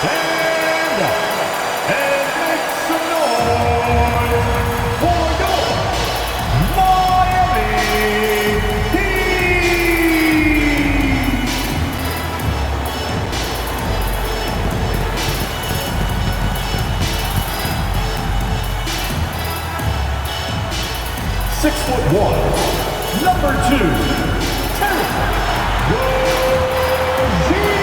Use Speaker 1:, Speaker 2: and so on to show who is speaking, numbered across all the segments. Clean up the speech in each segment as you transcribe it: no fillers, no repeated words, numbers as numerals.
Speaker 1: And make some noise for your Miami Heat! 6'1", number 2, Terry Rozier.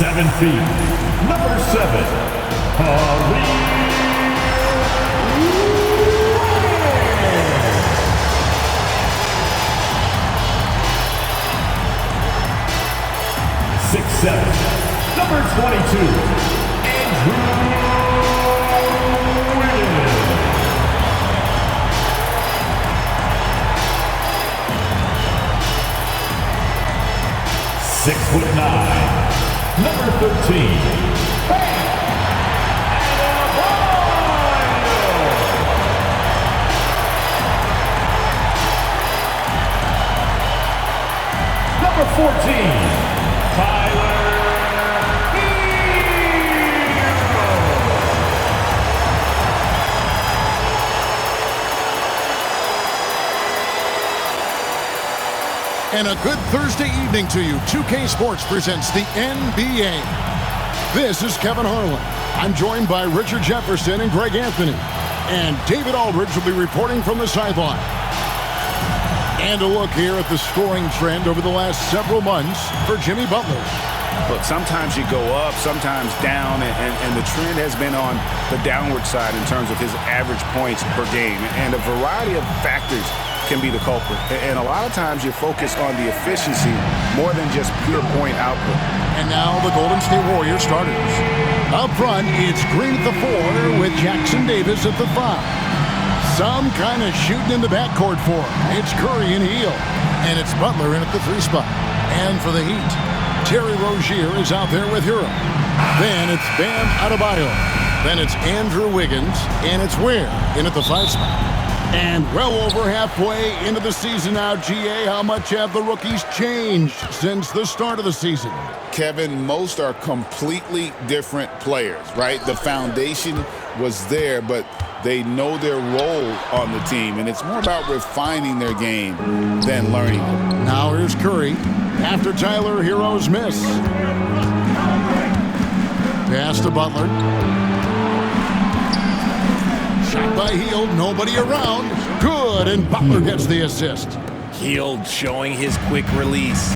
Speaker 1: 7 feet, number 7, Khalil. 6'7", number 22, Andrew Wiggins. 6'9", number 13, Bam Adebayo. 14, Tyler Hero.
Speaker 2: And a good Thursday evening to you. 2K Sports presents the NBA. This is Kevin Harlan. I'm joined by Richard Jefferson and Greg Anthony. And David Aldridge will be reporting from the sideline. And a look here at the scoring trend over the last several months for Jimmy Butler.
Speaker 3: Look, sometimes you go up, sometimes down, and the trend has been on the downward side in terms of his average points per game. And a variety of factors can be the culprit. And a lot of times you focus on the efficiency more than just pure point output.
Speaker 2: And now the Golden State Warriors starters. Up front, it's Green at the 4 with Jackson Davis at the 5. Some kind of shooting in the backcourt for him. It's Curry and Hield. And it's Butler in at the 3 spot. And for the Heat, Terry Rozier is out there with Hero. Then it's Bam Adebayo. Then it's Andrew Wiggins. And it's Ware in at the 5 spot. And well over halfway into the season now, GA, how much have the rookies changed since the start of the season?
Speaker 3: Kevin, most are completely different players, right? The foundation was there, but they know their role on the team, and it's more about refining their game than learning it.
Speaker 2: Now here's Curry after Tyler Hero's miss. Pass to Butler. Shot by Hield, nobody around. Good, and Butler gets the assist.
Speaker 4: Hield showing his quick release.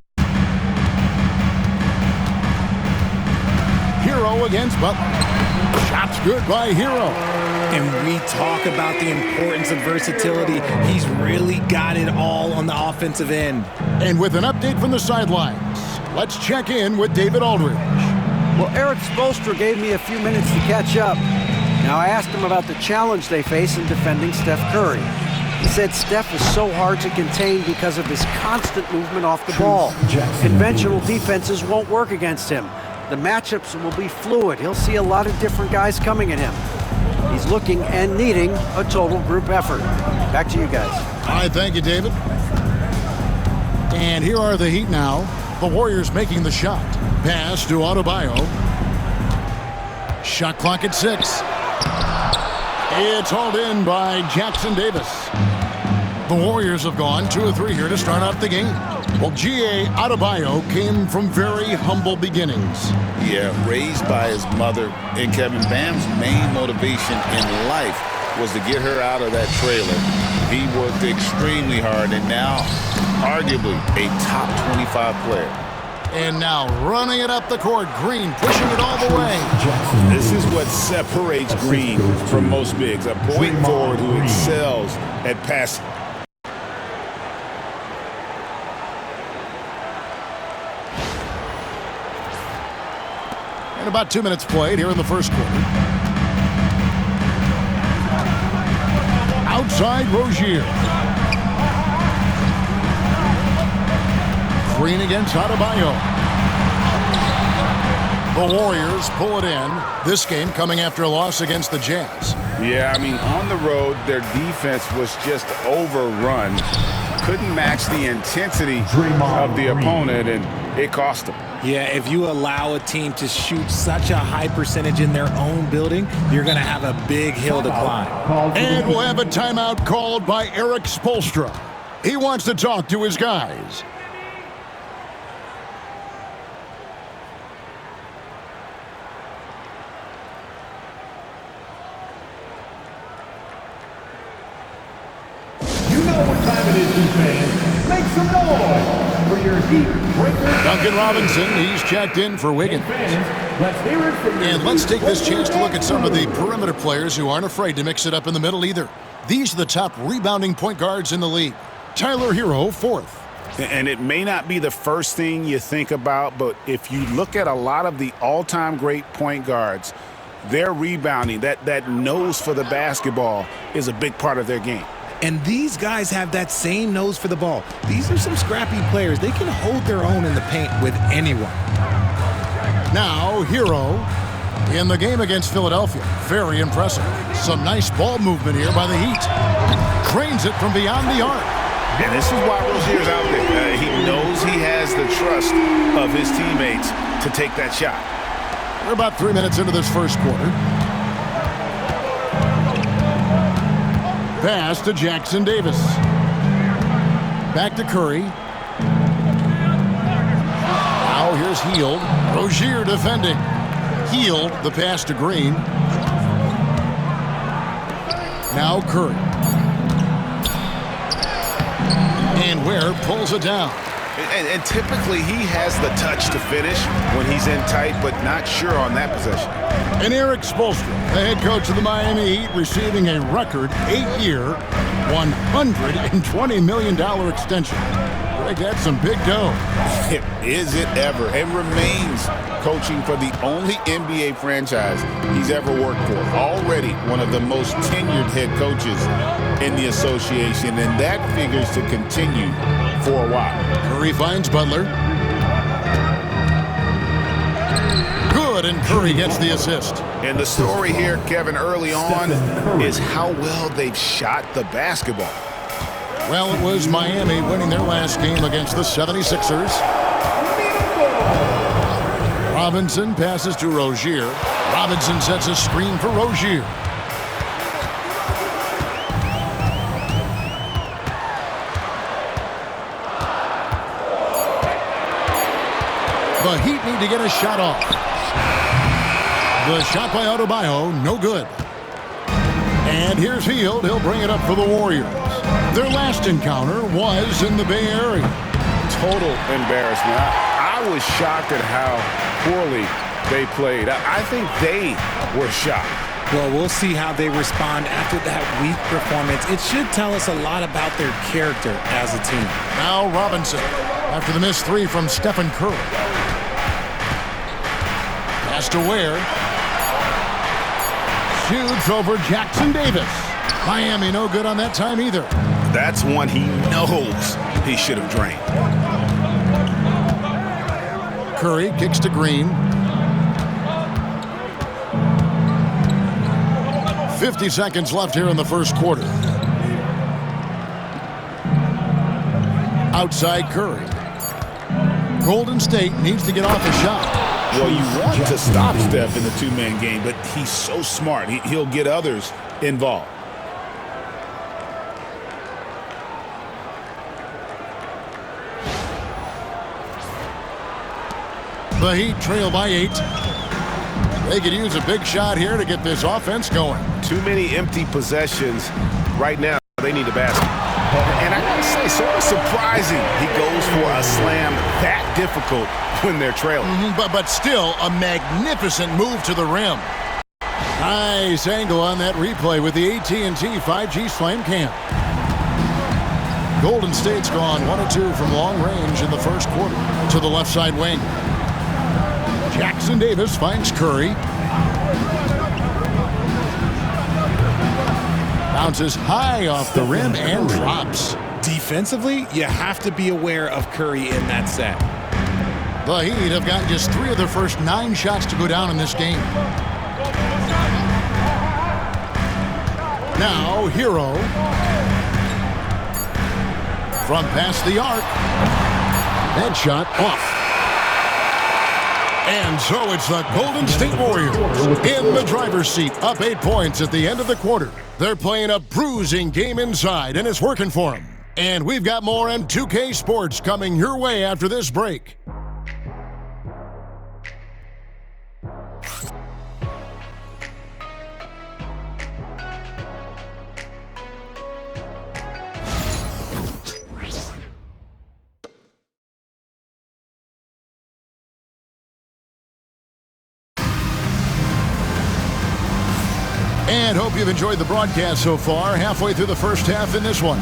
Speaker 2: Hero against Butler. Shot's good by Hero.
Speaker 4: And we talk about the importance of versatility. He's really got it all on the offensive end.
Speaker 2: And with an update from the sidelines, let's check in with David Aldridge.
Speaker 5: Well, Eric Spoelstra gave me a few minutes to catch up. Now, I asked him about the challenge they face in defending Steph Curry. He said Steph is so hard to contain because of his constant movement off the ball. Conventional defenses won't work against him. The matchups will be fluid. He'll see a lot of different guys coming at him. He's looking and needing a total group effort. Back to you guys.
Speaker 2: All right, thank you, David. And here are the Heat now. The Warriors making the shot. Pass to Adebayo. Shot clock at 6. It's hauled in by Jackson Davis. The Warriors have gone 2 of 3 here to start out the game. Well, G.A. Adebayo came from very humble beginnings.
Speaker 3: Yeah, raised by his mother. And Kevin, Bam's main motivation in life was to get her out of that trailer. He worked extremely hard and now arguably a top 25 player.
Speaker 2: And now running it up the court, Green pushing it all the way.
Speaker 3: This is what separates Green from most bigs, a point forward who excels at passing.
Speaker 2: And about 2 minutes played here in the first quarter. Outside Rozier. Green against Adebayo. The Warriors pull it in. This game coming after a loss against the Jazz.
Speaker 3: Yeah, I mean, on the road, their defense was just overrun. couldn't match the intensity of the opponent, and it cost him.
Speaker 4: Yeah, if you allow a team to shoot such a high percentage in their own building, you're going to have a big hill to climb.
Speaker 2: And we'll have a timeout called by Eric Spoelstra. He wants to talk to his guys.
Speaker 1: You know what time it is, you fans. Make some noise for your Heat Breaker.
Speaker 2: Duncan Robinson, he's checked in for Wiggins.
Speaker 1: Fans, let's hear it from your
Speaker 2: And let's
Speaker 1: Heat
Speaker 2: take this chance to look
Speaker 1: Breaker.
Speaker 2: at some of the perimeter players who aren't afraid to mix it up in the middle either. These are the top rebounding point guards in the league. Tyler Hero, fourth.
Speaker 3: And it may not be the first thing you think about, but if you look at a lot of the all-time great point guards, their rebounding, that nose for the basketball is a big part of their game.
Speaker 4: And these guys have that same nose for the ball. These are some scrappy players. They can hold their own in the paint with anyone.
Speaker 2: Now, Hero in the game against Philadelphia. Very impressive. Some nice ball movement here by the Heat. Cranes it from beyond the arc.
Speaker 3: And this is why Rozier's out there. He knows he has the trust of his teammates to take that shot.
Speaker 2: We're about 3 minutes into this first quarter. Pass to Jackson Davis. Back to Curry. Now here's Hield. Rozier defending. Hield the pass to Green. Now Curry. And Ware pulls it down.
Speaker 3: And typically he has the touch to finish when he's in tight, but not sure on that possession.
Speaker 2: And Eric Spoelstra, the head coach of the Miami Heat, receiving a record 8-year, $120 million extension. Greg, that's some big dough.
Speaker 3: Is it ever? And remains coaching for the only NBA franchise he's ever worked for. Already one of the most tenured head coaches in the association, and that figures to continue for a while.
Speaker 2: Curry finds Butler. Good, and Curry gets the assist.
Speaker 3: And the story here, Kevin, early on is how well they've shot the basketball.
Speaker 2: Well, it was Miami winning their last game against the 76ers. Robinson passes to Rozier. Robinson sets a screen for Rozier. The Heat need to get a shot off. The shot by Adebayo, no good. And here's Hield. He'll bring it up for the Warriors. Their last encounter was in the Bay Area.
Speaker 3: Total embarrassment. I was shocked at how poorly they played. I think they were shocked.
Speaker 4: Well, we'll see how they respond after that weak performance. It should tell us a lot about their character as a team.
Speaker 2: Now Robinson, after the missed three from Stephen Curry. Pass to Ware. Shoots over Jackson Davis. Miami no good on that time either.
Speaker 3: That's one he knows he should have drained.
Speaker 2: Curry kicks to Green. 50 seconds left here in the first quarter. Outside Curry. Golden State needs to get off a shot.
Speaker 3: Well, you want to stop Steph in the two-man game, but he's so smart. He'll get others involved.
Speaker 2: The Heat trail by 8. They could use a big shot here to get this offense going.
Speaker 6: Too many empty possessions. Right now, they need a basket.
Speaker 3: And I gotta say, sort of surprising he goes for a slam that difficult when they're trailing.
Speaker 2: But still a magnificent move to the rim. Nice angle on that replay with the AT&T 5G Slam Cam. Golden State's gone 1 of 2 from long range in the first quarter to the left side wing. Jackson Davis finds Curry. Bounces high off the rim and drops.
Speaker 4: Defensively, you have to be aware of Curry in that set.
Speaker 2: The Heat have gotten just 3 of their first 9 shots to go down in this game. Now, Hero. from past the arc. That shot off. And so it's the Golden State Warriors in the driver's seat, up 8 points at the end of the quarter. They're playing a bruising game inside, and it's working for them. And we've got more on 2K Sports coming your way after this break. And hope you've enjoyed the broadcast so far, halfway through the first half in this one.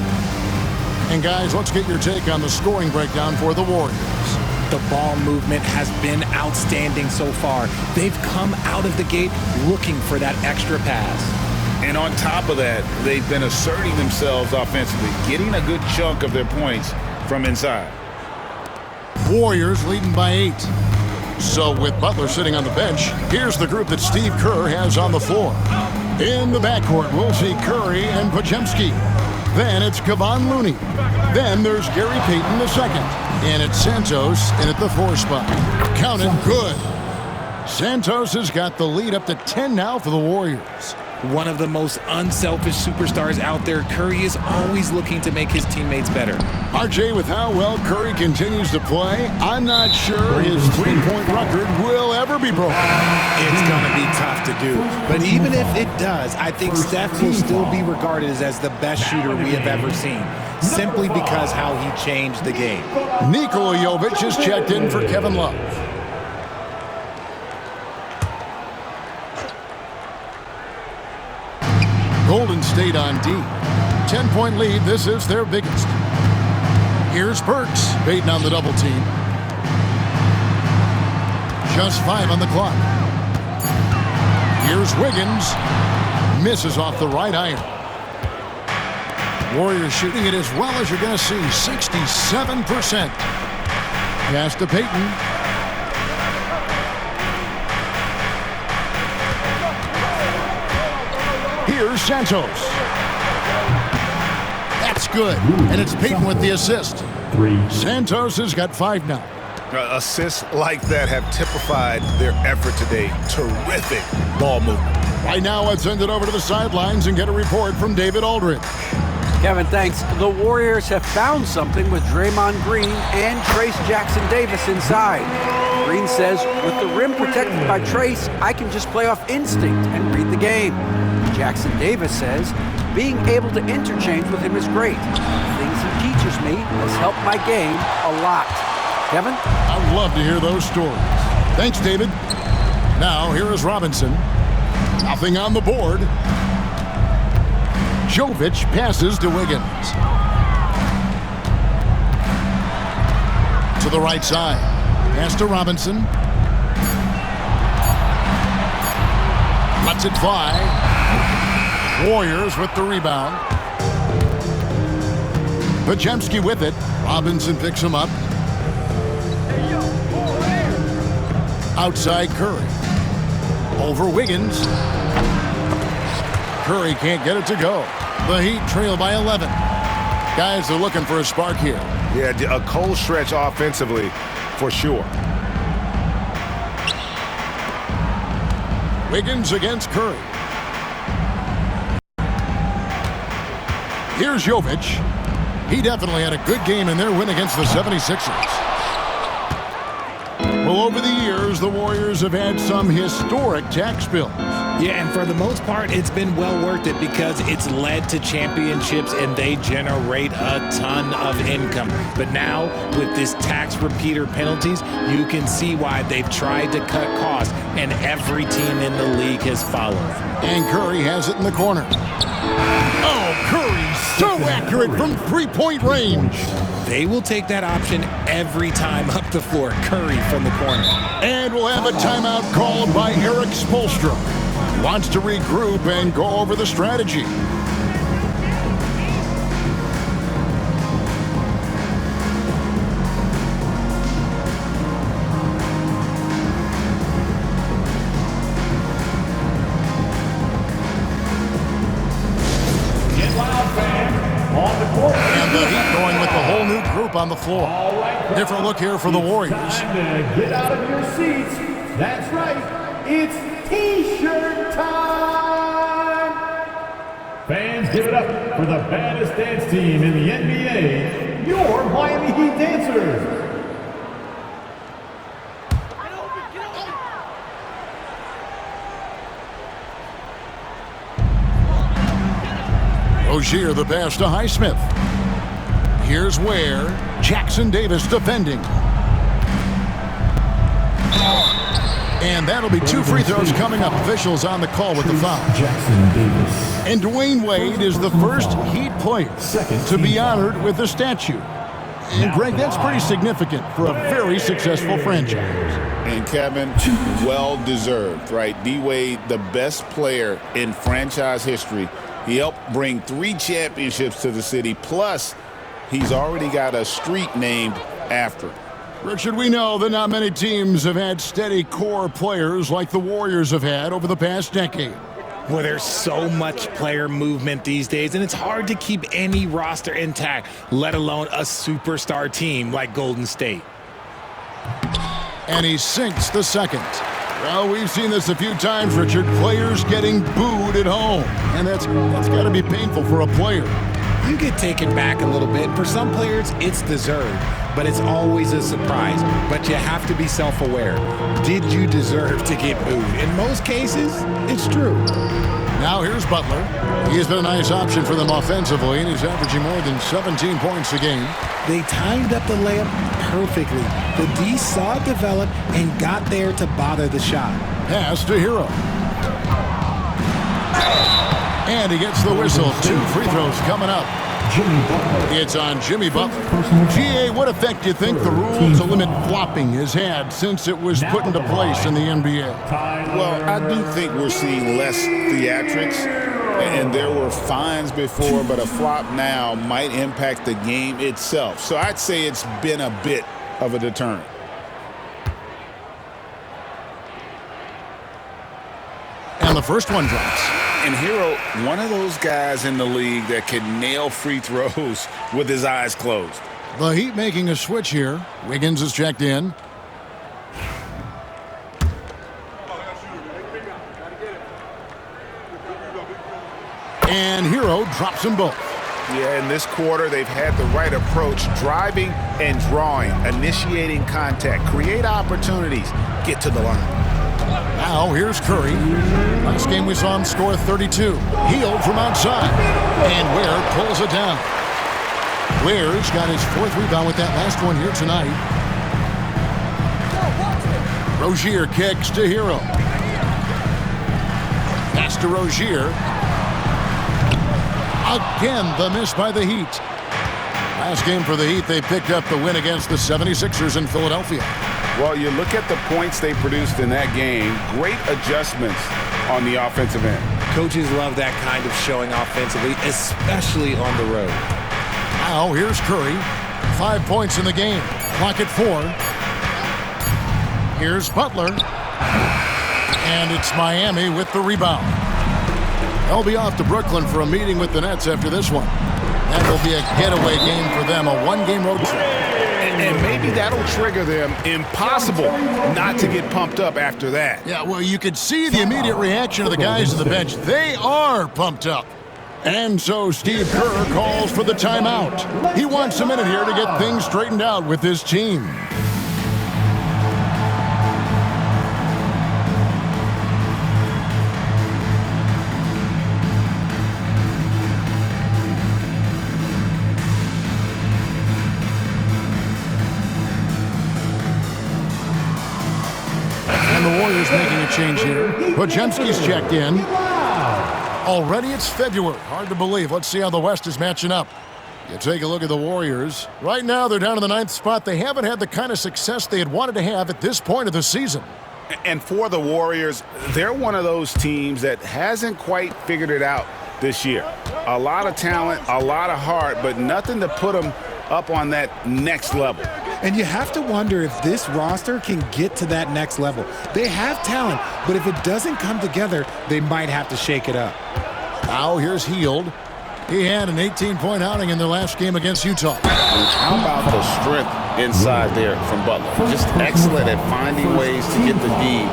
Speaker 2: And guys, let's get your take on the scoring breakdown for the Warriors.
Speaker 4: The ball movement has been outstanding so far. They've come out of the gate looking for that extra pass.
Speaker 3: And on top of that, they've been asserting themselves offensively, getting a good chunk of their points from inside.
Speaker 2: Warriors leading by 8. So with Butler sitting on the bench, here's the group that Steve Kerr has on the floor. In the backcourt, we'll see Curry and Podziemski. Then it's Kevon Looney. Then there's Gary Payton II. And it's Santos in at the 4 spot. Counted good. Santos has got the lead up to 10 now for the Warriors.
Speaker 4: One of the most unselfish superstars out there, Curry is always looking to make his teammates better.
Speaker 2: RJ, with how well Curry continues to play, I'm not sure his three-point record will ever be broken.
Speaker 4: It's going to be tough to do. But even if it does, I think Steph will still be regarded as the best shooter we have ever seen, simply because how he changed the game.
Speaker 2: Nikola Jovic has checked in for Kevin Love. Golden State on D. 10-point lead. This is their biggest. Here's Burks baiting on the double team. Just 5 on the clock. Here's Wiggins. Misses off the right iron. Warriors shooting it as well as you're going to see. 67%. Pass to Payton. Here's Santos. That's good. And it's Payton with the assist. Santos has got 5 now.
Speaker 3: Assists like that have typified their effort today. Terrific ball movement.
Speaker 2: Right now, let's send it over to the sidelines and get a report from David Aldridge.
Speaker 5: Kevin, thanks. The Warriors have found something with Draymond Green and Trace Jackson-Davis inside. Green says, with the rim protected by Trace, I can just play off instinct and read the game. Jackson-Davis says, being able to interchange with him is great. The things he teaches me has helped my game a lot. Kevin?
Speaker 2: I'd love to hear those stories. Thanks, David. Now, here is Robinson. Nothing on the board. Jovic passes to Wiggins. To the right side. Pass to Robinson. Lets it fly. Warriors with the rebound. Podziemski with it. Robinson picks him up. Outside Curry. Over Wiggins. Curry can't get it to go. The Heat trail by 11. Guys are looking for a spark here.
Speaker 6: Yeah, a cold stretch offensively for sure.
Speaker 2: Wiggins against Curry. Here's Jovic. He definitely had a good game in their win against the 76ers. Well, over the years, the Warriors have had some historic tax bills.
Speaker 4: Yeah, and for the most part, it's been well worth it because it's led to championships and they generate a ton of income. But now, with this tax repeater penalties, you can see why they've tried to cut costs, and every team in the league has followed.
Speaker 2: And Curry has it in the corner. Oh, Curry, so accurate from three-point range.
Speaker 4: They will take that option every time up the floor. Curry from the corner.
Speaker 2: And we'll have a timeout called by Eric Spoelstra. Wants to regroup and go over the strategy.
Speaker 1: Get loud, fans. On the court.
Speaker 2: And the Heat going with the whole group on the floor. Different look here for the Warriors.
Speaker 1: Time to get out of your seats. That's right. It's T-shirt time. Fans, give it up for the baddest dance team in the NBA, your Miami Heat Dancers.
Speaker 2: Rozier the pass to Highsmith. Here's Ware. Jackson Davis defending. And that'll be 2 free throws coming up. Officials on the call with the foul.
Speaker 1: Jackson Davis.
Speaker 2: And Dwayne Wade is the first Heat player to be honored with a statue. And Greg, that's pretty significant for a very successful franchise.
Speaker 3: And Kevin, well-deserved, right? D-Wade, the best player in franchise history. He helped bring 3 championships to the city, plus he's already got a street named after him.
Speaker 2: Richard, we know that not many teams have had steady core players like the Warriors have had over the past decade.
Speaker 4: Well, there's so much player movement these days, and it's hard to keep any roster intact, let alone a superstar team like Golden State.
Speaker 2: And he sinks the second. Well, we've seen this a few times, Richard. Players getting booed at home. And that's got to be painful for a player.
Speaker 4: You get taken back a little bit. For some players, it's deserved, but it's always a surprise. But you have to be self-aware. Did you deserve to get booed? In most cases, it's true.
Speaker 2: Now here's Butler. He's been a nice option for them offensively, and he's averaging more than 17 points a game.
Speaker 4: They timed up the layup perfectly. The D saw it develop and got there to bother the shot.
Speaker 2: Pass to Hero. And he gets the whistle. 2 free throws coming up.
Speaker 1: Jimmy Butler.
Speaker 2: It's on Jimmy Butler. GA, what effect do you think the rule to limit flopping has had since it was put into place in the NBA?
Speaker 3: Well, I do think we're seeing less theatrics, and there were fines before, but a flop now might impact the game itself. So I'd say it's been a bit of a deterrent.
Speaker 2: And the first one drops.
Speaker 3: And Hero, one of those guys in the league that can nail free throws with his eyes closed.
Speaker 2: The Heat making a switch here. Wiggins is checked in. And Hero drops them both.
Speaker 3: Yeah, in this quarter, they've had the right approach, driving and drawing, initiating contact, create opportunities, get to the line.
Speaker 2: Now here's Curry. Last game we saw him score 32. Healed from outside. And Ware pulls it down. Ware's got his 4th rebound with that last one here tonight. Rozier kicks to Hero. Pass to Rozier. Again, the miss by the Heat. Last game for the Heat, they picked up the win against the 76ers in Philadelphia.
Speaker 3: Well, you look at the points they produced in that game, great adjustments on the offensive end.
Speaker 4: Coaches love that kind of showing offensively, especially on the road.
Speaker 2: Now here's Curry. 5 points in the game. Clock at 4. Here's Butler. And it's Miami with the rebound. They'll be off to Brooklyn for a meeting with the Nets after this one. That will be a getaway game for them, a 1-game road trip.
Speaker 3: And maybe that'll trigger them. Impossible not to get pumped up after that.
Speaker 2: Yeah, well, you could see the immediate reaction of the guys on the bench. They are pumped up. And so Steve Kerr calls for the timeout. He wants a minute here to get things straightened out with his team. And the Warriors making a change here. Podziemski's checked in. Already it's February. Hard to believe. Let's see how the West is matching up. You take a look at the Warriors. Right now, they're down in the 9th spot. They haven't had the kind of success they had wanted to have at this point of the season.
Speaker 3: And for the Warriors, they're one of those teams that hasn't quite figured it out this year. A lot of talent, a lot of heart, but nothing to put them up on that next level.
Speaker 4: And you have to wonder if this roster can get to that next level. They have talent, but if it doesn't come together, they might have to shake it up.
Speaker 2: Now here's Hield. He had an 18-point outing in their last game against Utah.
Speaker 3: How about the strength inside there from Butler? Just excellent at finding ways to get the D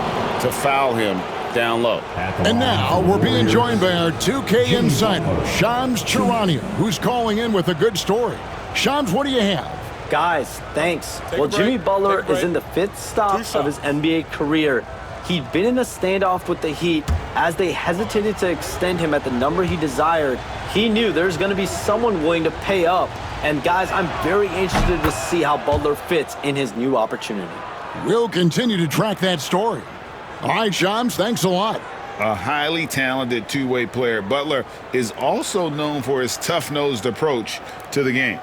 Speaker 3: to foul him down low.
Speaker 2: And now we're being joined by our 2K insider, Shams Charania, who's calling in with a good story. Shams, what do you have?
Speaker 7: Guys, thanks. Well, Jimmy Butler is in the 5th stop of his NBA career. He'd been in a standoff with the Heat. As they hesitated to extend him at the number he desired, he knew there's going to be someone willing to pay up. And guys, I'm very interested to see how Butler fits in his new opportunity.
Speaker 2: We'll continue to track that story. All right, Shams, thanks a lot.
Speaker 3: A highly talented two-way player, Butler is also known for his tough-nosed approach to the game.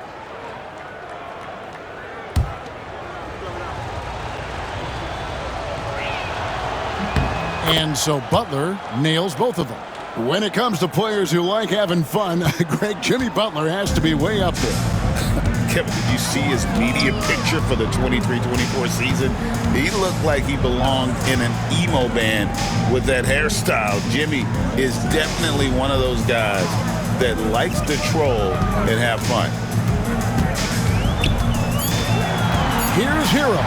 Speaker 2: And so Butler nails both of them. When it comes to players who like having fun, Greg, Jimmy Butler has to be way up there.
Speaker 3: Kevin, did you see his media picture for the 23-24 season? He looked like he belonged in an emo band with that hairstyle. Jimmy is definitely one of those guys that likes to troll and have fun.
Speaker 2: Here's Hero.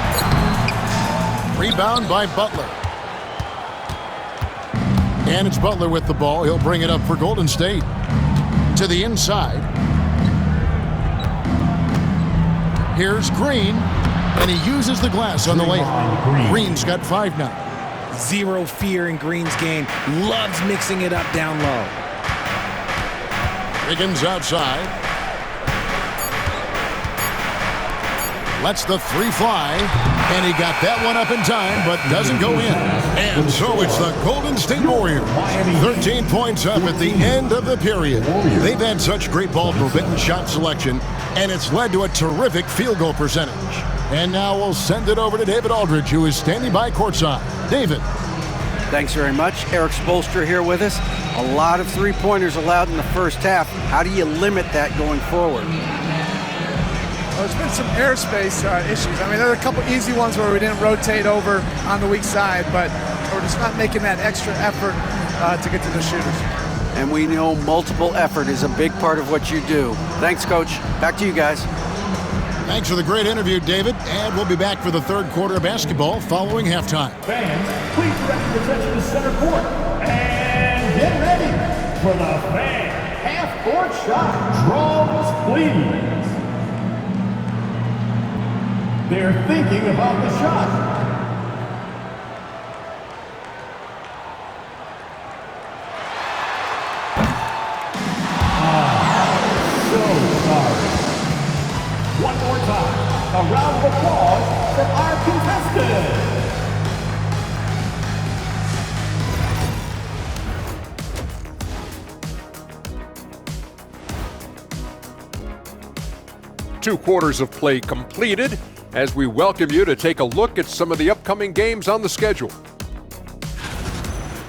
Speaker 2: Rebound by Butler. And it's Butler with the ball. He'll bring it up for Golden State. To the inside. Here's Green. And he uses the glass on the layup. Green's got 5 now.
Speaker 4: Zero fear in Green's game. Loves mixing it up down low.
Speaker 2: Wiggins outside. Lets the 3 fly, and he got that one up in time, but doesn't go in. And so it's the Golden State Warriors. 13 points up at the end of the period. They've had such great ball forbidden shot selection, and it's led to a terrific field goal percentage. And now we'll send it over to David Aldridge, who is standing by courtside. David.
Speaker 5: Thanks very much. Eric Spoelstra here with us. A lot of three-pointers allowed in the first half. How do you limit that going forward?
Speaker 8: Well, there's been some airspace issues. I mean, there are a couple easy ones where we didn't rotate over on the weak side, but we're just not making that extra effort to get to the shooters.
Speaker 5: And we know multiple effort is a big part of what you do. Thanks, Coach. Back to you guys.
Speaker 2: Thanks for the great interview, David. And we'll be back for the third quarter of basketball following halftime.
Speaker 1: Fans, please direct your attention to center court. And get ready for the fan half-court shot. Draws, please. They're thinking about the shot. So sorry. One more time. A round of applause for our contestants.
Speaker 9: Two quarters of play completed as we welcome you to take a look at some of the upcoming games on the schedule.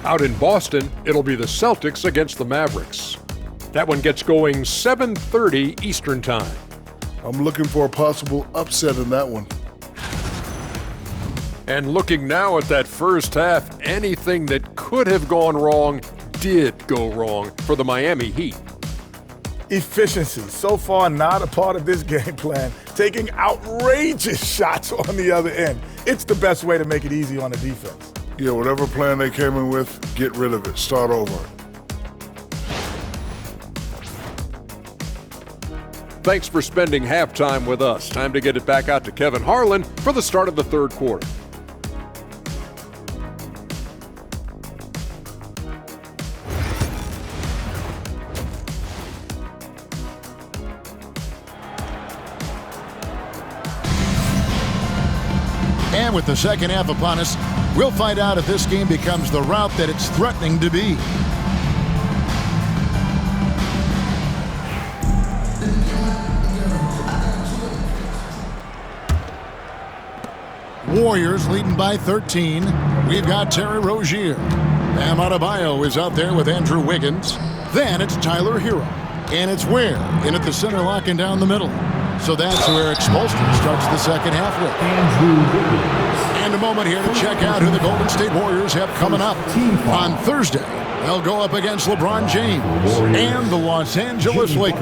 Speaker 9: Out in Boston, it'll be the Celtics against the Mavericks. That one gets going 7:30 Eastern Time.
Speaker 10: I'm looking for a possible upset in that one.
Speaker 9: And looking now at that first half, anything that could have gone wrong did go wrong for the Miami Heat.
Speaker 8: Efficiency, so far not a part of this game plan. Taking outrageous shots on the other end. It's the best way to make it easy on the defense.
Speaker 10: Yeah, whatever plan they came in with, get rid of it. Start over.
Speaker 9: Thanks for spending halftime with us. Time to get it back out to Kevin Harlan for the start of the third quarter.
Speaker 2: And with the second half upon us, we'll find out if this game becomes the route that it's threatening to be. Warriors leading by 13. We've got Terry Rozier. Bam Adebayo is out there with Andrew Wiggins. Then it's Tyler Hero. And it's Ware in at the center, locking down the middle. So that's where Eric Spoelstra starts the second half with.
Speaker 1: Andrew Wiggins.
Speaker 2: And a moment here to check out who the Golden State Warriors have coming up on Thursday They'll go up against LeBron James and the Los Angeles Lakers.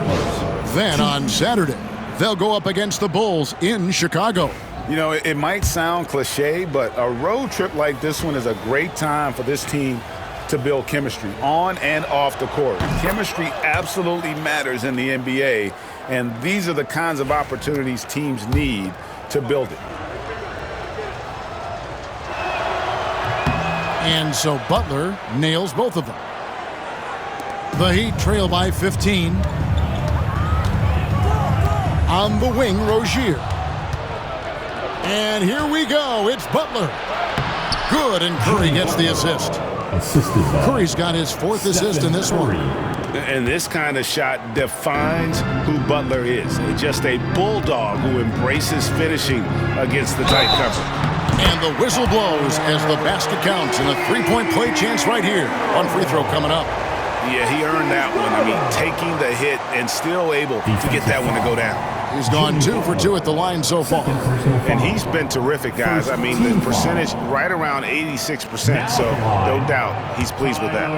Speaker 2: Then on Saturday, they'll go up against the Bulls in Chicago.
Speaker 3: You know, it might sound cliche, but a road trip like this one is a great time for this team to build chemistry on and off the court. Chemistry absolutely matters in the NBA, and these are the kinds of opportunities teams need to build it.
Speaker 2: And so Butler nails both of them. The Heat trail by 15. On the wing, Rozier. And here we go. It's Butler. Good, and Curry gets the assist. Curry's got his 4th assist in this one.
Speaker 3: And this kind of shot defines who Butler is. Just a bulldog who embraces finishing against the tight cover.
Speaker 2: And the whistle blows as the basket counts, and a 3-point play chance right here. One free throw coming up.
Speaker 3: Yeah, he earned that one. I mean, taking the hit and still able to get that one to go down.
Speaker 2: He's gone 2 for 2 at the line so far.
Speaker 3: And he's been terrific, guys. I mean, the percentage right around 86%, so no doubt he's pleased with that.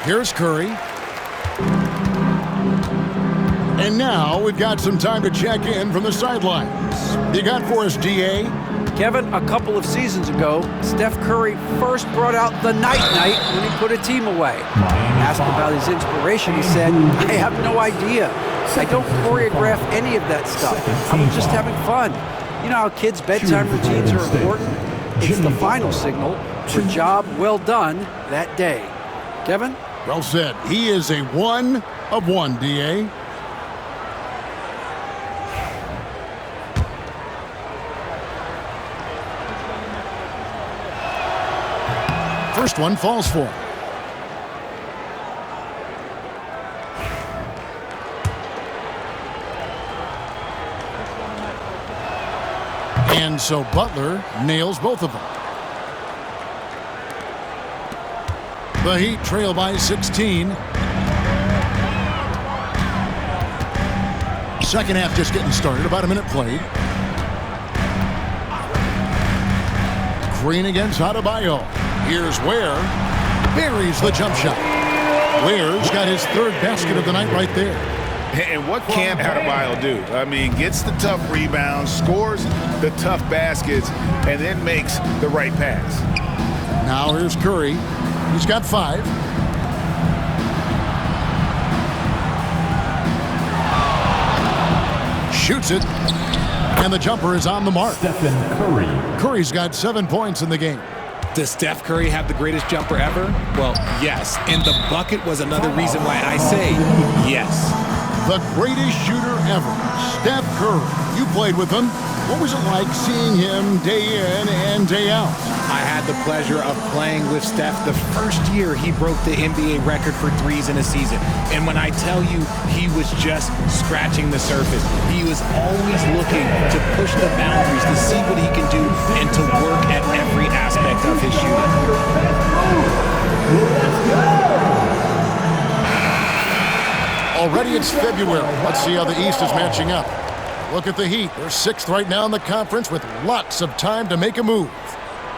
Speaker 2: Here's Curry. And now we've got some time to check in from the sidelines. You got for us, D.A.?
Speaker 5: Kevin, a couple of seasons ago, Steph Curry first brought out the night-night when he put a team away. Asked about his inspiration, he said, "I have no idea. I don't choreograph any of that stuff. I'm just having fun." You know how kids' bedtime routines are important? It's the final signal for job well done that day. Kevin?
Speaker 2: Well said. He is a 1 of 1, D.A. First one falls for him. And so Butler nails both of them. The Heat trail by 16. Second half just getting started. About a minute played. Green against Adebayo. Here's Ware. Buries the jump shot. Ware's got his 3rd basket of the night right there.
Speaker 3: And what can't Adebayo do? I mean, gets the tough rebounds, scores the tough baskets, and then makes the right pass.
Speaker 2: Now here's Curry. He's got 5. Shoots it. And the jumper is on the mark.
Speaker 1: Stephen Curry.
Speaker 2: Curry's got 7 points in the game.
Speaker 4: Does Steph Curry have the greatest jumper ever? Well, yes. And the bucket was another reason why I say yes.
Speaker 2: The greatest shooter ever, Steph Curry. You played with him. What was it like seeing him day in and day out?
Speaker 4: I had the pleasure of playing with Steph the first year he broke the NBA record for threes in a season. And when I tell you he was just scratching the surface, he was always looking to push the boundaries, to see what he can do, and to work at every aspect of his shooting.
Speaker 2: Already it's February. Let's see how the East is matching up. Look at the Heat. They're 6th right now in the conference with lots of time to make a move.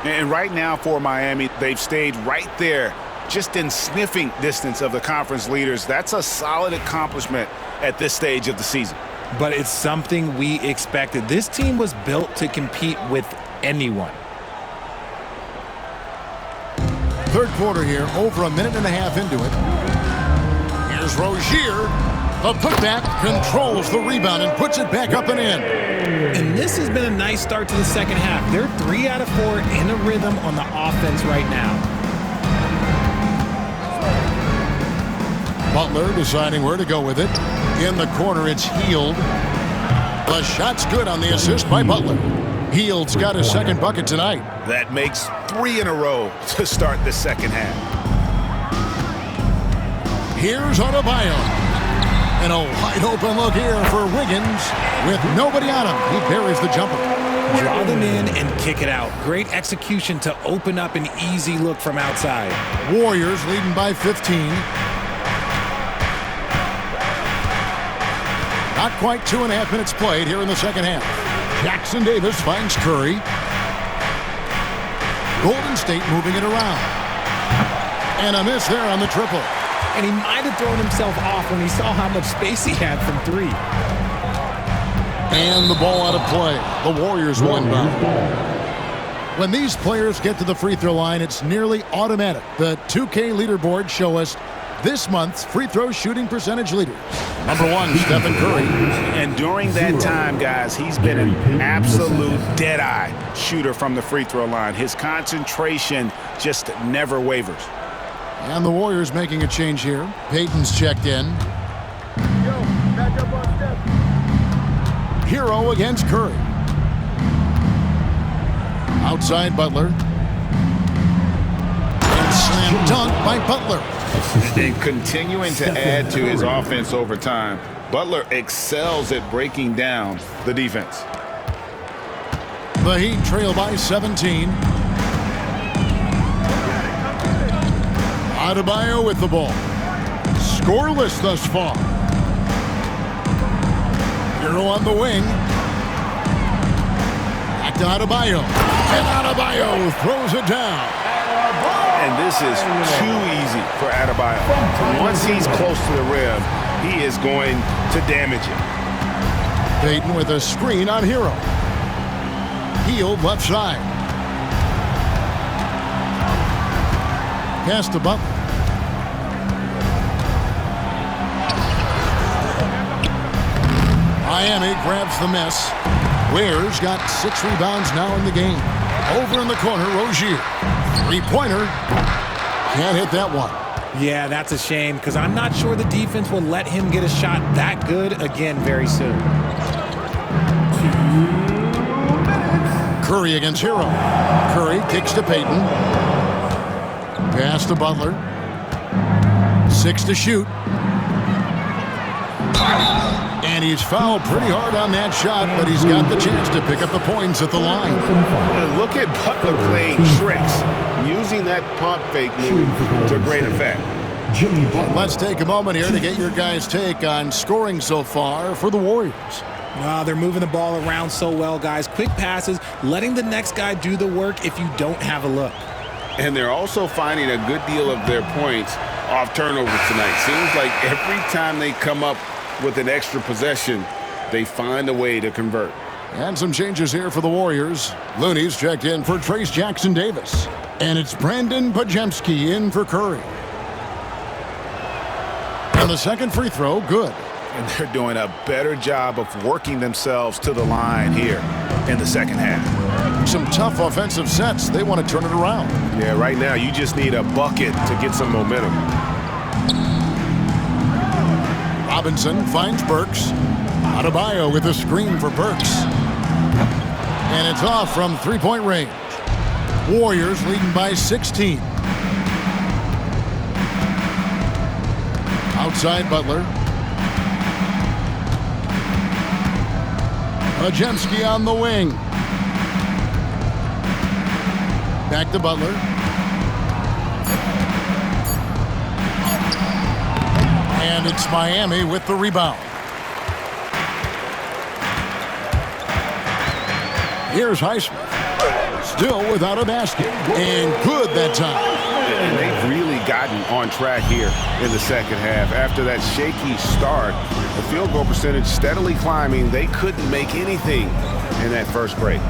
Speaker 3: And right now for Miami, they've stayed right there, just in sniffing distance of the conference leaders. That's a solid accomplishment at this stage of the season.
Speaker 4: But it's something we expected. This team was built to compete with anyone.
Speaker 2: 3rd quarter here, over a minute and a half into it. Here's Rozier. The putback controls the rebound and puts it back up and in.
Speaker 4: And this has been a nice start to the second half. They're 3 out of 4 in a rhythm on the offense right now.
Speaker 2: Butler deciding where to go with it. In the corner, it's Hield. The shot's good on the assist by Butler. Hield's got his 2nd bucket tonight.
Speaker 3: That makes 3 in a row to start the second half.
Speaker 2: Here's Adebayo. And a wide open look here for Wiggins. With nobody on him, he buries the jumper.
Speaker 4: Draw them in and kick it out. Great execution to open up an easy look from outside.
Speaker 2: Warriors leading by 15. Not quite 2.5 minutes played here in the second half. Jackson Davis finds Curry. Golden State moving it around. And a miss there on the triple.
Speaker 4: And he might have thrown himself off when he saw how much space he had from three.
Speaker 2: And the ball out of play. The Warriors one ball. When these players get to the free throw line, it's nearly automatic. The 2K leaderboards show us this month's free throw shooting percentage leaders. Number 1, Stephen Curry.
Speaker 3: And during that time, guys, he's been an absolute dead-eye shooter from the free throw line. His concentration just never wavers.
Speaker 2: And the Warriors making a change here. Payton's checked in. Hero against Curry. Outside Butler. And slam dunk by Butler.
Speaker 3: And continuing to add to his offense over time, Butler excels at breaking down the defense.
Speaker 2: The Heat trail by 17. Adebayo with the ball. Scoreless thus far. Hero on the wing. Back to Adebayo. And Adebayo throws it down.
Speaker 3: And this is too easy for Adebayo. Once he's close to the rim, he is going to damage it.
Speaker 2: Payton with a screen on Hero. Healed left side. Pass to Butler. Miami grabs the miss. Ware's got 6 rebounds now in the game. Over in the corner, Rozier. Three-pointer. Can't hit that one.
Speaker 4: Yeah, that's a shame because I'm not sure the defense will let him get a shot that good again very soon.
Speaker 2: Curry against Hero. Curry kicks to Payton. Pass to Butler. 6 to shoot. And he's fouled pretty hard on that shot, but he's got the chance to pick up the points at the line.
Speaker 6: Look at Butler playing tricks, using that pump fake move to great effect.
Speaker 2: Let's take a moment here to get your guys' take on scoring so far for the Warriors.
Speaker 4: They're moving the ball around so well, guys. Quick passes, letting the next guy do the work if you don't have a look.
Speaker 6: And they're also finding a good deal of their points off turnovers tonight. Seems like every time they come up with an extra possession, they find a way to convert.
Speaker 2: And some changes here for the Warriors. Looney's checked in for Trace Jackson Davis. And it's Brandon Pajemski in for Curry. And the second free throw, good.
Speaker 3: And they're doing a better job of working themselves to the line here in the second half.
Speaker 2: Some tough offensive sets. They want to turn it around.
Speaker 6: Yeah, right now you just need a bucket to get some momentum.
Speaker 2: Robinson finds Burks. Adebayo with a screen for Burks. And it's off from three-point range. Warriors leading by 16. Outside Butler. Pajemski on the wing. Back to Butler. And it's Miami with the rebound. Here's Highsmith. Still without a basket. And good that time.
Speaker 3: And they've really gotten on track here in the second half. After that shaky start, the field goal percentage steadily climbing. They couldn't make anything in that first break.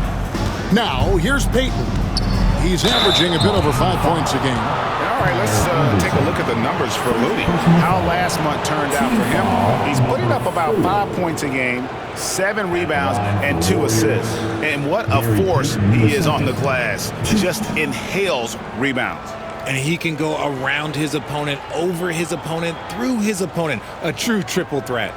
Speaker 2: Now, here's Payton. He's averaging a bit over 5 points a game.
Speaker 3: All right, let's take a look at the numbers for Looney. How last month turned out for him. He's putting up about 5 points a game, 7 rebounds, and 2 assists. And what a force he is on the glass. Just inhales rebounds.
Speaker 4: And he can go around his opponent, over his opponent, through his opponent. A true triple threat.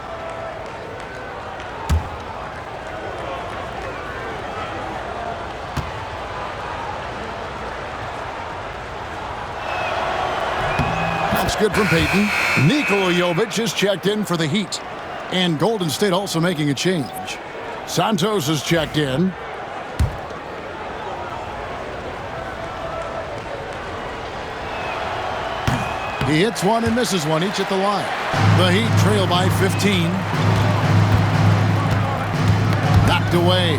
Speaker 2: That's good from Payton. Nikola Jovic is checked in for the Heat. And Golden State also making a change. Santos is checked in. He hits one and misses one, each at the line. The Heat trail by 15. Knocked away.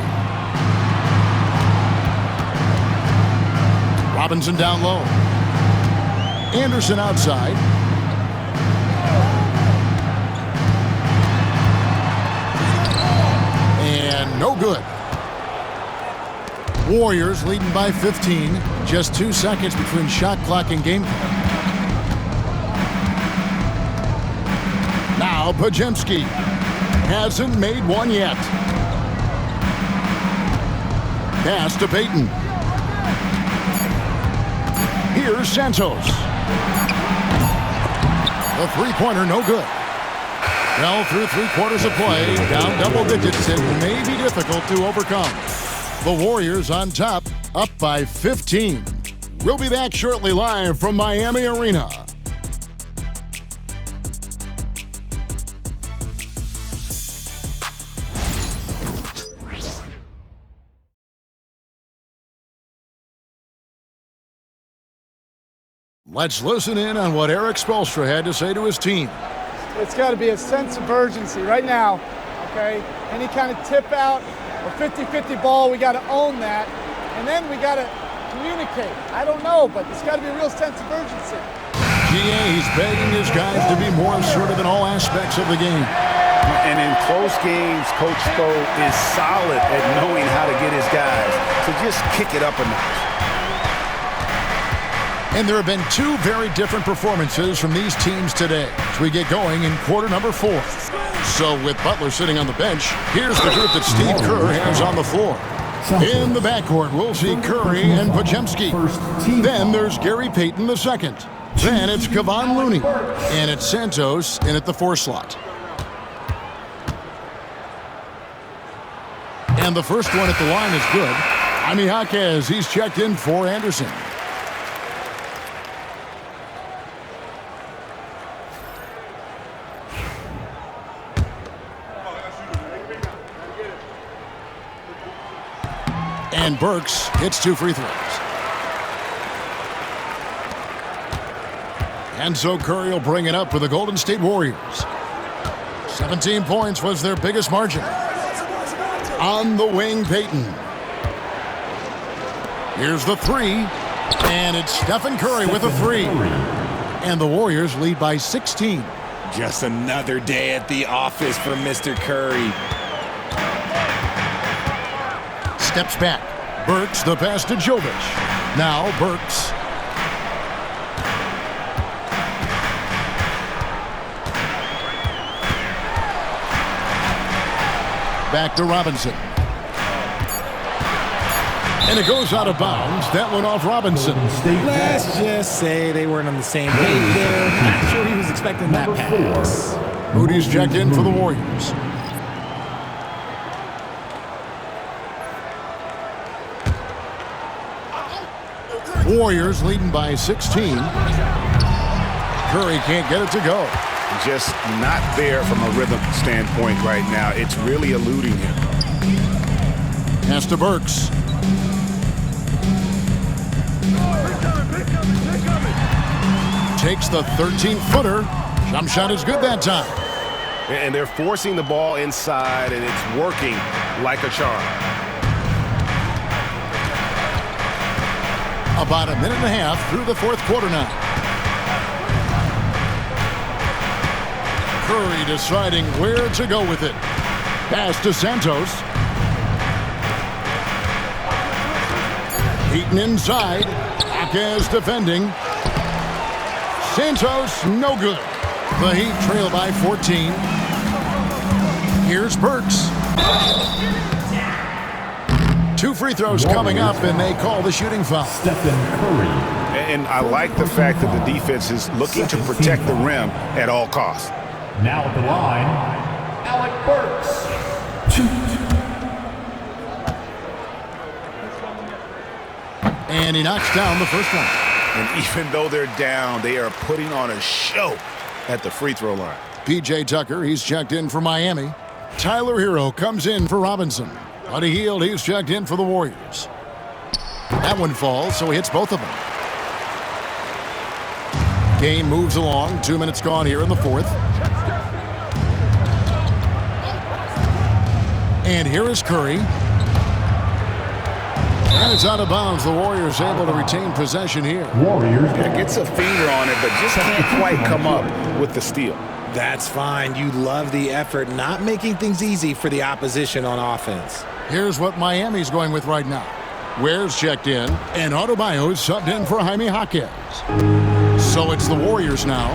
Speaker 2: Robinson down low. Anderson outside. And no good. Warriors leading by 15. Just 2 seconds between shot clock and game clock. Now Pajemski hasn't made one yet. Pass to Payton. Here's Santos. The three-pointer no good. Well, through 3/4 of play, down double digits, it may be difficult to overcome. The Warriors on top, up by 15. We'll be back shortly live from Miami Arena. Let's listen in on what Eric Spoelstra had to say to his team.
Speaker 8: It's got to be a sense of urgency right now, okay? Any kind of tip out or 50-50 ball, we got to own that. And then we got to communicate. I don't know, but it's got to be a real sense of urgency.
Speaker 2: He's begging his guys to be more assertive in all aspects of the game.
Speaker 3: And in close games, Coach Spo is solid at knowing how to get his guys to just kick it up a notch.
Speaker 2: And there have been 2 very different performances from these teams today as we get going in quarter number 4. So with Butler sitting on the bench, here's the group that Steve Kerr has on the floor. In the backcourt, we'll see Curry and Pajemski. Then there's Gary Payton II. Then it's Kevon Looney. And it's Santos in at the 4 slot. And the first one at the line is good. Jaime Jaquez, he's checked in for Anderson. And Burks hits 2 free throws. And so Curry will bring it up for the Golden State Warriors. 17 points was their biggest margin. On the wing, Payton. Here's the 3. And it's Stephen Curry with a 3. And the Warriors lead by 16.
Speaker 4: Just another day at the office for Mr. Curry.
Speaker 2: Steps back. Burks, the pass to Jovic. Now Burks. Back to Robinson. And it goes out of bounds. That went off Robinson.
Speaker 4: Let's just say they weren't on the same page there. Not sure he was expecting that pass.
Speaker 2: Moody's checked in for the Warriors. Warriors leading by 16. Curry can't get it to go.
Speaker 3: Just not there from a rhythm standpoint right now. It's really eluding him.
Speaker 2: Pass to Burks. Takes the 13-footer. Jump shot is good that time.
Speaker 3: And they're forcing the ball inside, and it's working like a charm.
Speaker 2: About a minute and a half through the 4th quarter now. Curry deciding where to go with it. Pass to Santos. Payton inside. Jaquez defending. Santos, no good. The Heat trail by 14. Here's Burks. 2 free throws coming up, and they call the shooting foul.
Speaker 1: Stephen Curry.
Speaker 3: And I like the fact that the defense is looking to protect the rim at all costs.
Speaker 1: Now at the line, Alec Burks.
Speaker 2: And he knocks down the first one.
Speaker 3: And even though they're down, they are putting on a show at the free throw line.
Speaker 2: P.J. Tucker, he's checked in for Miami. Tyler Hero comes in for Robinson. Buddy Hield, he's checked in for the Warriors. That one falls, so he hits both of them. Game moves along. 2 minutes gone here in the 4th. And here is Curry. And it's out of bounds. The Warriors able to retain possession here.
Speaker 1: Warriors.
Speaker 3: Yeah, gets a finger on it, but just can't quite come up with the steal.
Speaker 4: That's fine. You love the effort, not making things easy for the opposition on offense.
Speaker 2: Here's what Miami's going with right now. Ware's checked in, and Adebayo's subbed in for Jaime Jaquez. So it's the Warriors now.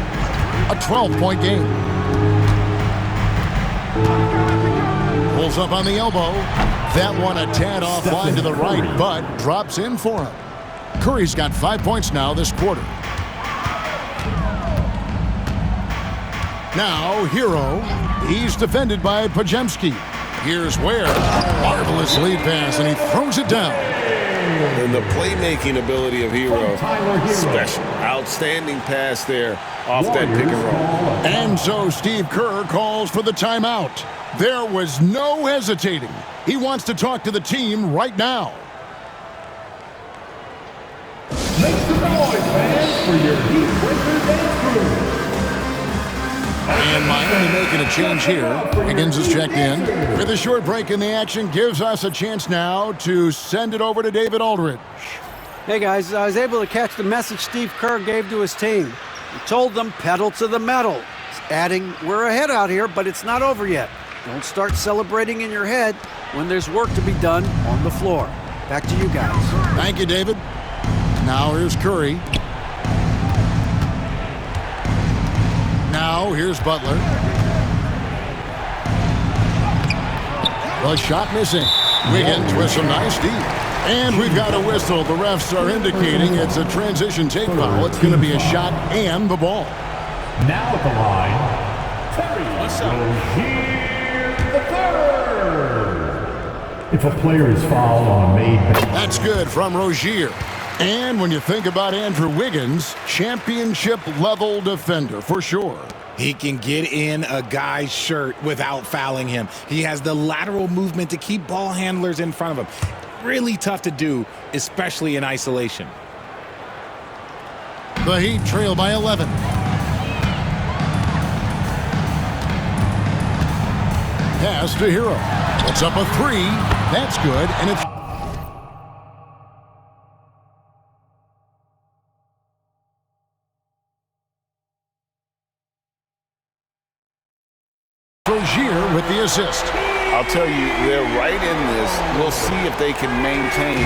Speaker 2: A 12-point game. Pulls up on the elbow. That one a tad offline to the right, but drops in for him. Curry's got 5 points now this quarter. Now, Hero. He's defended by Pajemski. Here's Ware. Marvelous lead pass, and he throws it down.
Speaker 6: And the playmaking ability of Hero, special. Outstanding pass there off that pick and roll.
Speaker 2: And so Steve Kerr calls for the timeout. There was no hesitating. He wants to talk to the team right now.
Speaker 1: Make some noise, fans, for your Heat Breaker dance crew.
Speaker 2: And Miami making a change here. Higgins is checked in. With a short break in the action, gives us a chance now to send it over to David Aldridge.
Speaker 5: Hey guys, I was able to catch the message Steve Kerr gave to his team. He told them pedal to the metal, adding, we're ahead out here, but it's not over yet. Don't start celebrating in your head when there's work to be done on the floor. Back to you guys.
Speaker 2: Thank you, David. Now here's Curry. Now here's Butler. The shot missing. Wiggins with some nice deep. And we've got a whistle. The refs are indicating it's a transition take foul. It's going to be a shot and the ball.
Speaker 1: Now at the line, Terry Rozier the third. If a player is fouled on a made...
Speaker 2: That's good from Rozier. And when you think about Andrew Wiggins, championship-level defender for sure.
Speaker 4: He can get in a guy's shirt without fouling him. He has the lateral movement to keep ball handlers in front of him. Really tough to do, especially in isolation.
Speaker 2: The Heat trail by 11. Pass to Hero. It's up a three. That's good, and it's... Rozier with the assist.
Speaker 3: I'll tell you, they're right in this. We'll see if they can maintain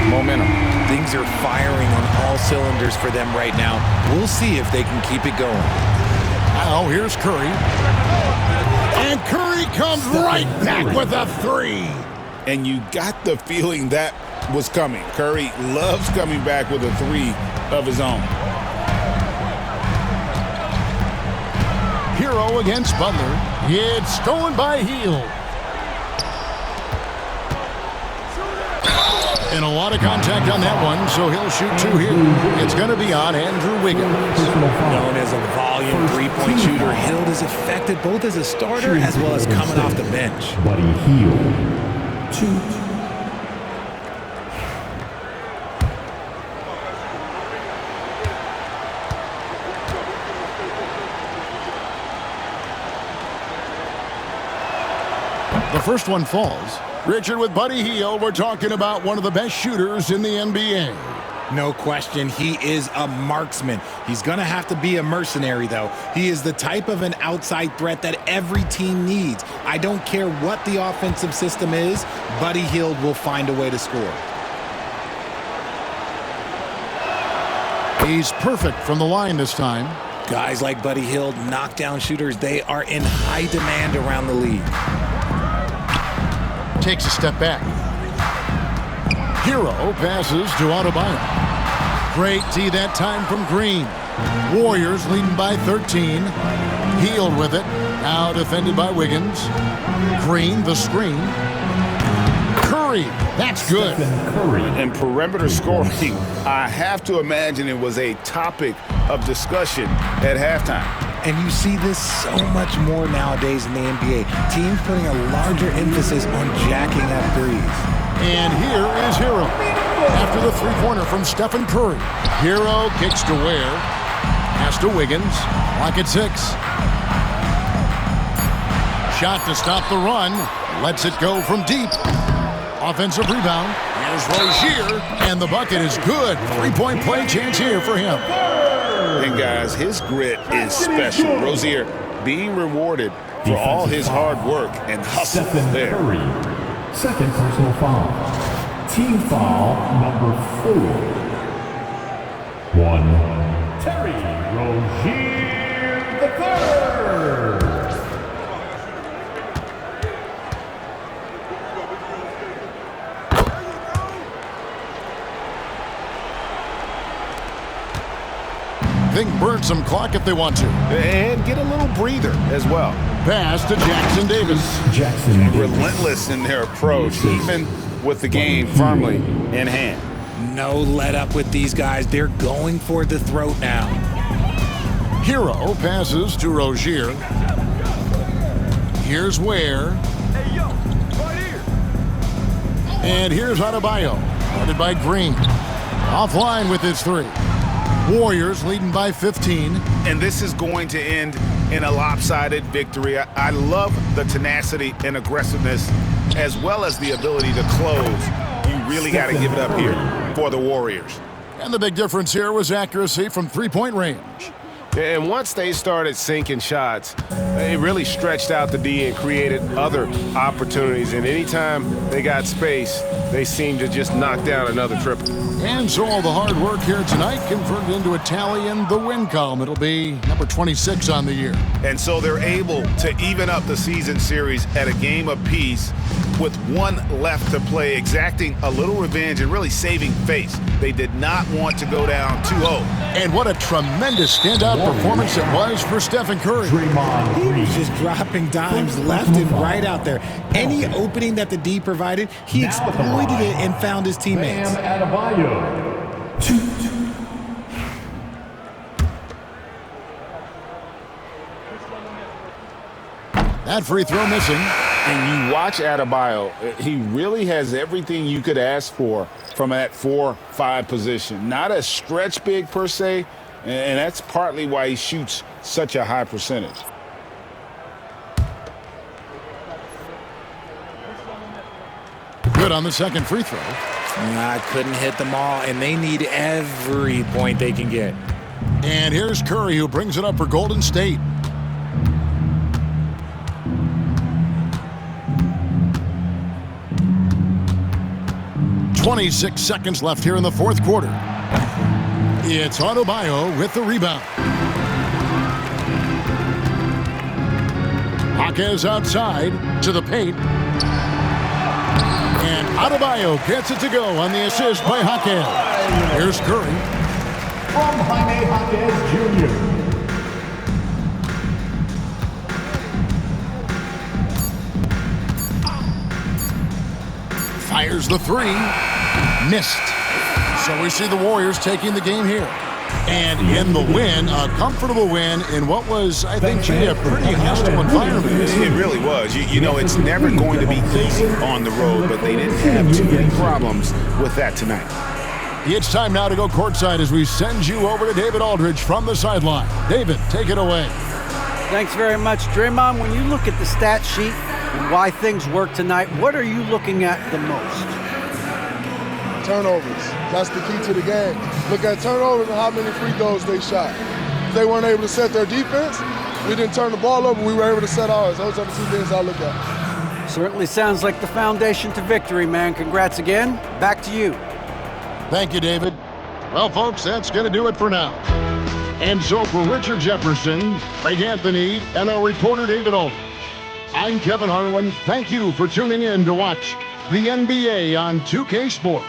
Speaker 3: momentum.
Speaker 4: Things are firing on all cylinders for them right now. We'll see if they can keep it going.
Speaker 2: Now here's Curry. And Curry comes right back with a three.
Speaker 3: And you got the feeling that was coming. Curry loves coming back with a three of his own.
Speaker 2: Hero against Butler. It's stolen by Hield. And a lot of contact on that one, so he'll shoot two here. It's going to be on Andrew Wiggins.
Speaker 4: Known as a volume three-point shooter, Hield is effective both as a starter as well as coming off the bench.
Speaker 1: Buddy Hield. 2.
Speaker 2: The first one falls. Richard, with Buddy Hield, we're talking about one of the best shooters in the NBA.
Speaker 4: No question, he is a marksman. He's going to have to be a mercenary, though. He is the type of an outside threat that every team needs. I don't care what the offensive system is, Buddy Hield will find a way to score.
Speaker 2: He's perfect from the line this time.
Speaker 4: Guys like Buddy Hield, knockdown shooters, they are in high demand around the league.
Speaker 2: Takes a step back. Hero passes to Adebayo. Great D that time from Green. Warriors leading by 13. Hield with it. Now defended by Wiggins. Green, the screen. Curry. That's good.
Speaker 1: Curry.
Speaker 3: And perimeter scoring, I have to imagine it was a topic of discussion at halftime.
Speaker 4: And you see this so much more nowadays in the NBA. Teams putting a larger emphasis on jacking up threes.
Speaker 2: And here is Hero. After the three-pointer from Stephen Curry. Hero kicks to Ware. Pass to Wiggins. Clock at 6. Shot to stop the run. Lets it go from deep. Offensive rebound. Here's Rozier, and the bucket is good. Three-point play chance here for him.
Speaker 3: And guys, his grit is special. Rozier being rewarded for all his hard work and hustle
Speaker 1: Stephen
Speaker 3: there.
Speaker 1: Curry. Second personal foul. Team foul number 4. 1. Terry Rozier the third.
Speaker 2: Think burn some clock if they want to.
Speaker 3: And get a little breather as well.
Speaker 2: Pass to Jackson Davis.
Speaker 1: Jackson Davis.
Speaker 3: Relentless in their approach, even with the game firmly in hand.
Speaker 4: No let up with these guys. They're going for the throat now.
Speaker 2: Hero passes to Rozier. Here's Ware.
Speaker 11: Hey, yo, right here.
Speaker 2: And here's Adebayo. Guarded by Green. Offline with his three. Warriors leading by 15.
Speaker 3: And this is going to end in a lopsided victory. I love the tenacity and aggressiveness as well as the ability to close. You really got to give it up here for the Warriors.
Speaker 2: And the big difference here was accuracy from three-point range.
Speaker 3: And once they started sinking shots, it really stretched out the D and created other opportunities. And anytime they got space, they seemed to just knock down another triple.
Speaker 2: And so all the hard work here tonight converted into a tally in the win column. It'll be number 26 on the year.
Speaker 3: And so they're able to even up the season series at a game apiece with one left to play, exacting a little revenge and really saving face. They did not want to go down 2-0.
Speaker 2: And what a tremendous standout performance it was for Stephen Curry.
Speaker 4: He was just dropping dimes left and right out there. Any opening that the D provided, he exploited it and found his teammates.
Speaker 1: Bam Adebayo. 2.
Speaker 2: That free throw missing.
Speaker 3: And you watch Adebayo, he really has everything you could ask for from that 4-5 position. Not a stretch big per se, and that's partly why he shoots such a high percentage.
Speaker 2: Good on the second free throw.
Speaker 4: I couldn't hit them all, and they need every point they can get.
Speaker 2: And here's Curry, who brings it up for Golden State. "26 seconds left here in the fourth quarter. It's Adebayo with the rebound. Jaquez outside to the paint. And Adebayo gets it to go on the assist by Jaquez. Here's Curry.
Speaker 1: From Jaime Jaquez Jr.
Speaker 2: Fires the three. Missed. So we see the Warriors taking the game here. And in the win, a comfortable win in what was, I think, Jay, a pretty hostile environment.
Speaker 3: It really was. You know, it's never going to be easy on the road, but they didn't have too many problems with that tonight.
Speaker 2: It's time now to go courtside as we send you over to David Aldridge from the sideline. David, take it away.
Speaker 5: Thanks very much, Draymond. When you look at the stat sheet and why things work tonight, what are you looking at the most?
Speaker 10: Turnovers. That's the key to the game. Look at turnovers and how many free throws they shot. If they weren't able to set their defense, we didn't turn the ball over, we were able to set ours. Those are the two things I look at.
Speaker 5: Certainly sounds like the foundation to victory, man. Congrats again. Back to you.
Speaker 2: Thank you, David. Well, folks, that's going to do it for now. And so for Richard Jefferson, Frank Anthony, and our reporter David Aldridge, I'm Kevin Harlan. Thank you for tuning in to watch the NBA on 2K Sports.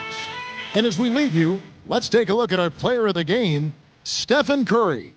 Speaker 2: And as we leave you, let's take a look at our player of the game, Stephen Curry.